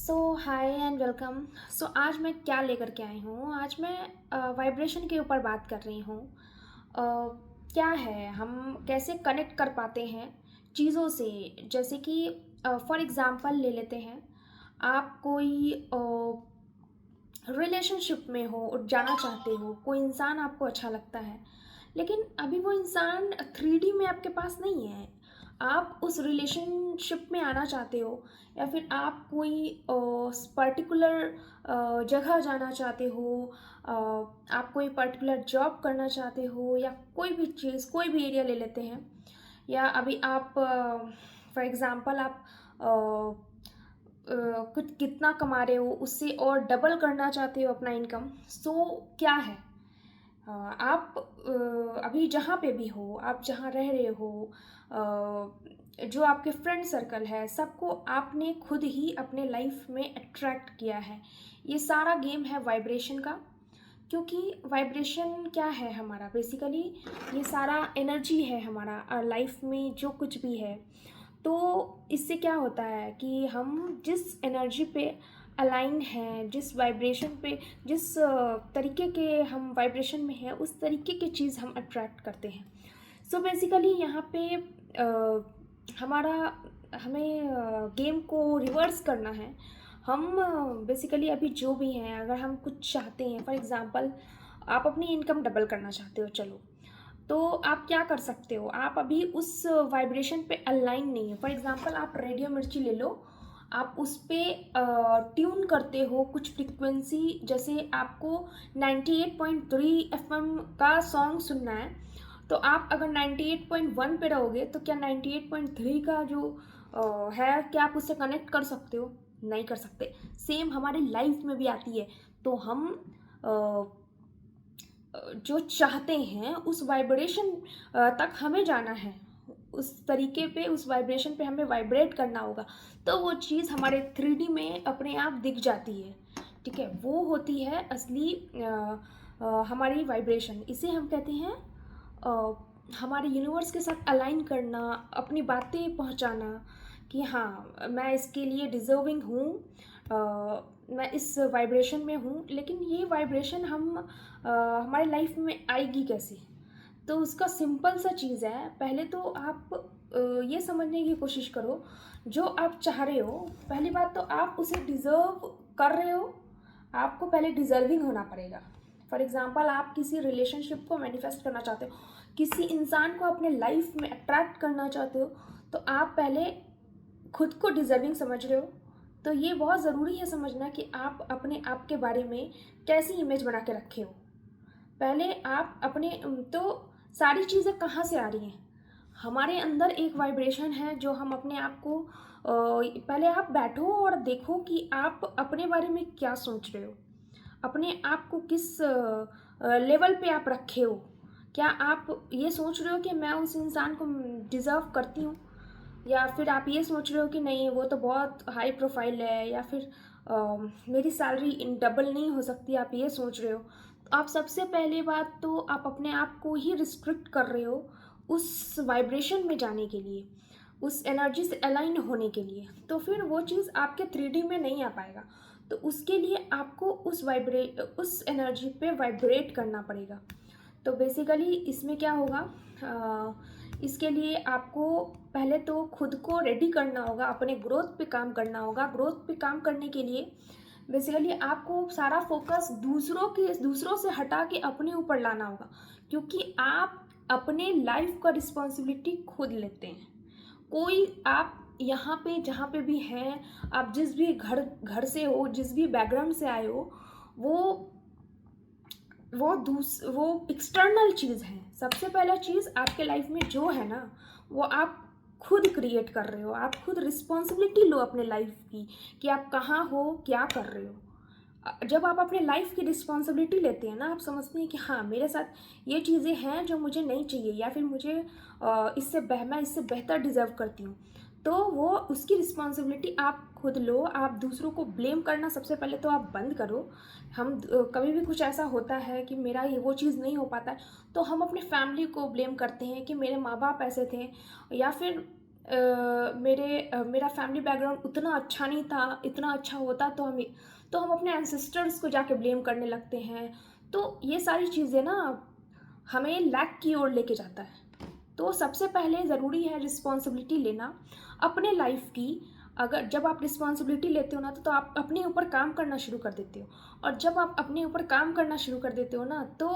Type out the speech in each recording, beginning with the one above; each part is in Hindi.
Hi and welcome. आज मैं क्या लेकर के आई हूँ। आज मैं वाइब्रेशन के ऊपर बात कर रही हूँ। क्या है, हम कैसे कनेक्ट कर पाते हैं चीज़ों से। जैसे कि फॉर एग्ज़ाम्पल ले लेते हैं। आप कोई रिलेशनशिप में हो और जाना चाहते हो, कोई इंसान आपको अच्छा लगता है, लेकिन अभी वो इंसान 3D में आपके पास नहीं है। आप उस रिलेशनशिप में आना चाहते हो, या फिर आप कोई पर्टिकुलर जगह जाना चाहते हो, आप कोई पर्टिकुलर जॉब करना चाहते हो, या कोई भी चीज़, कोई भी एरिया ले लेते हैं। या अभी आप फॉर एग्ज़ाम्पल आप कुछ कितना कमा रहे हो, उससे और डबल करना चाहते हो अपना इनकम। क्या है, आप अभी जहाँ पे भी हो, आप जहाँ रह रहे हो, जो आपके फ्रेंड सर्कल है, सबको आपने खुद ही अपने लाइफ में अट्रैक्ट किया है। ये सारा गेम है वाइब्रेशन का। क्योंकि वाइब्रेशन क्या है हमारा, बेसिकली ये सारा एनर्जी है हमारा लाइफ में जो कुछ भी है। तो इससे क्या होता है कि हम जिस एनर्जी पे अलाइन हैं, जिस वाइब्रेशन पे, जिस तरीके के हम वाइब्रेशन में हैं, उस तरीके की चीज़ हम अट्रैक्ट करते हैं। बेसिकली यहाँ पे हमारा हमें गेम को रिवर्स करना है। हम बेसिकली अभी जो भी हैं, अगर हम कुछ चाहते हैं, फॉर एग्ज़ाम्पल आप अपनी इनकम डबल करना चाहते हो, चलो, तो आप क्या कर सकते हो। आप अभी उस वाइब्रेशन पे अलाइन नहीं है। फॉर एग्ज़ाम्पल आप रेडियो मिर्ची ले लो, आप उस पे ट्यून करते हो कुछ फ्रीक्वेंसी। जैसे आपको 98.3 एफएम का सॉन्ग सुनना है, तो आप अगर 98.1 पे रहोगे, तो क्या 98.3 का जो है, क्या आप उससे कनेक्ट कर सकते हो? नहीं कर सकते। सेम हमारी लाइफ में भी आती है। तो हम जो चाहते हैं उस वाइब्रेशन तक हमें जाना है, उस तरीके पे, उस वाइब्रेशन पे हमें वाइब्रेट करना होगा। तो वो चीज़ हमारे 3D में अपने आप दिख जाती है। ठीक है, वो होती है असली हमारी वाइब्रेशन। इसे हम कहते हैं हमारे यूनिवर्स के साथ अलाइन करना, अपनी बातें पहुंचाना कि हाँ, मैं इसके लिए डिज़र्विंग हूँ, मैं इस वाइब्रेशन में हूँ। लेकिन ये वाइब्रेशन हमारे लाइफ में आएगी कैसे? तो उसका सिंपल सा चीज़ है। पहले तो आप ये समझने की कोशिश करो, जो आप चाह रहे हो, पहली बात तो आप उसे डिज़र्व कर रहे हो। आपको पहले डिज़र्विंग होना पड़ेगा। फॉर एग्ज़ाम्पल आप किसी रिलेशनशिप को मैनिफेस्ट करना चाहते हो, किसी इंसान को अपने लाइफ में अट्रैक्ट करना चाहते हो, तो आप पहले खुद को डिज़र्विंग समझ रहे हो। तो ये बहुत ज़रूरी है समझना कि आप अपने आप के बारे में कैसी इमेज बना के रखे हो। पहले आप अपने तो सारी चीज़ें कहाँ से आ रही हैं? हमारे अंदर एक वाइब्रेशन है जो हम अपने आप को पहले आप बैठो और देखो कि आप अपने बारे में क्या सोच रहे हो। अपने आप को किस लेवल पे आप रखे हो। क्या आप ये सोच रहे हो कि मैं उस इंसान को डिज़र्व करती हूँ, या फिर आप ये सोच रहे हो कि नहीं, वो तो बहुत हाई प्रोफाइल है, या फिर मेरी सैलरी इन डबल नहीं हो सकती, आप ये सोच रहे हो। तो आप सबसे पहले बात तो आप अपने आप को ही रिस्ट्रिक्ट कर रहे हो उस वाइब्रेशन में जाने के लिए, उस एनर्जी से अलाइन होने के लिए। तो फिर वो चीज़ आपके 3D में नहीं आ पाएगा। तो उसके लिए आपको उस एनर्जी पे वाइब्रेट करना पड़ेगा। तो बेसिकली इसमें क्या होगा, इसके लिए आपको पहले तो खुद को रेडी करना होगा, अपने ग्रोथ पे काम करना होगा। ग्रोथ पे काम करने के लिए बेसिकली आपको सारा फोकस दूसरों से हटा के अपने ऊपर लाना होगा। क्योंकि आप अपने लाइफ का रिस्पॉन्सिबिलिटी खुद लेते हैं। कोई आप यहाँ पे जहाँ पे भी हैं, आप जिस भी घर घर से हो, जिस भी बैकग्राउंड से आए हो, वो वो एक्सटर्नल चीज़ है। सबसे पहला चीज़ आपके लाइफ में जो है ना, वो आप खुद क्रिएट कर रहे हो। आप खुद रिस्पॉन्सिबिलिटी लो अपने लाइफ की, कि आप कहाँ हो, क्या कर रहे हो। जब आप अपने लाइफ की रिस्पॉन्सिबिलिटी लेते हैं ना, आप समझते हैं कि हाँ, मेरे साथ ये चीज़ें हैं जो मुझे नहीं चाहिए, या फिर मुझे मैं इससे बेहतर डिज़र्व करती हूँ। तो वो उसकी रिस्पॉन्सिबिलिटी आप खुद लो। आप दूसरों को ब्लेम करना सबसे पहले तो आप बंद करो। कभी भी कुछ ऐसा होता है कि मेरा ये वो चीज़ नहीं हो पाता है, तो हम अपने फैमिली को ब्लेम करते हैं कि मेरे माँ बाप ऐसे थे, या फिर मेरा फैमिली बैकग्राउंड उतना अच्छा नहीं था, इतना अच्छा होता तो हम अपने एंसेस्टर्स को जाके ब्लेम करने लगते हैं। तो ये सारी चीज़ें ना हमें लैक की ओर लेके जाता है। तो सबसे पहले ज़रूरी है रिस्पॉन्सिबिलिटी लेना अपने लाइफ की। अगर जब आप रिस्पॉन्सिबिलिटी लेते हो ना तो आप अपने ऊपर काम करना शुरू कर देते हो, और जब आप अपने ऊपर काम करना शुरू कर देते हो ना तो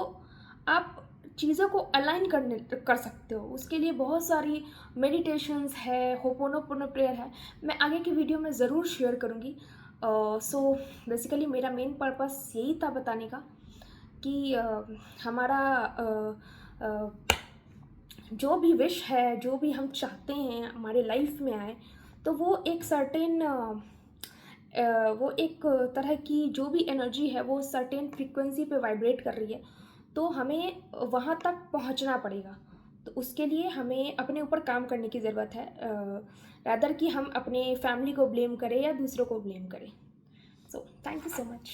आप चीज़ों को अलाइन कर सकते हो। उसके लिए बहुत सारी मेडिटेशंस है, होपोनोपोनो प्रेयर है, मैं आगे की वीडियो में ज़रूर शेयर करूँगी। सो बेसिकली मेरा मेन पर्पस यही था बताने का कि हमारा जो भी विश है, जो भी हम चाहते हैं हमारे लाइफ में आए, तो वो एक तरह की जो भी एनर्जी है वो सर्टेन फ्रीक्वेंसी पे वाइब्रेट कर रही है। तो हमें वहाँ तक पहुँचना पड़ेगा। तो उसके लिए हमें अपने ऊपर काम करने की ज़रूरत है, रादर कि हम अपने फैमिली को ब्लेम करें या दूसरों को ब्लेम करें। So thank you so much.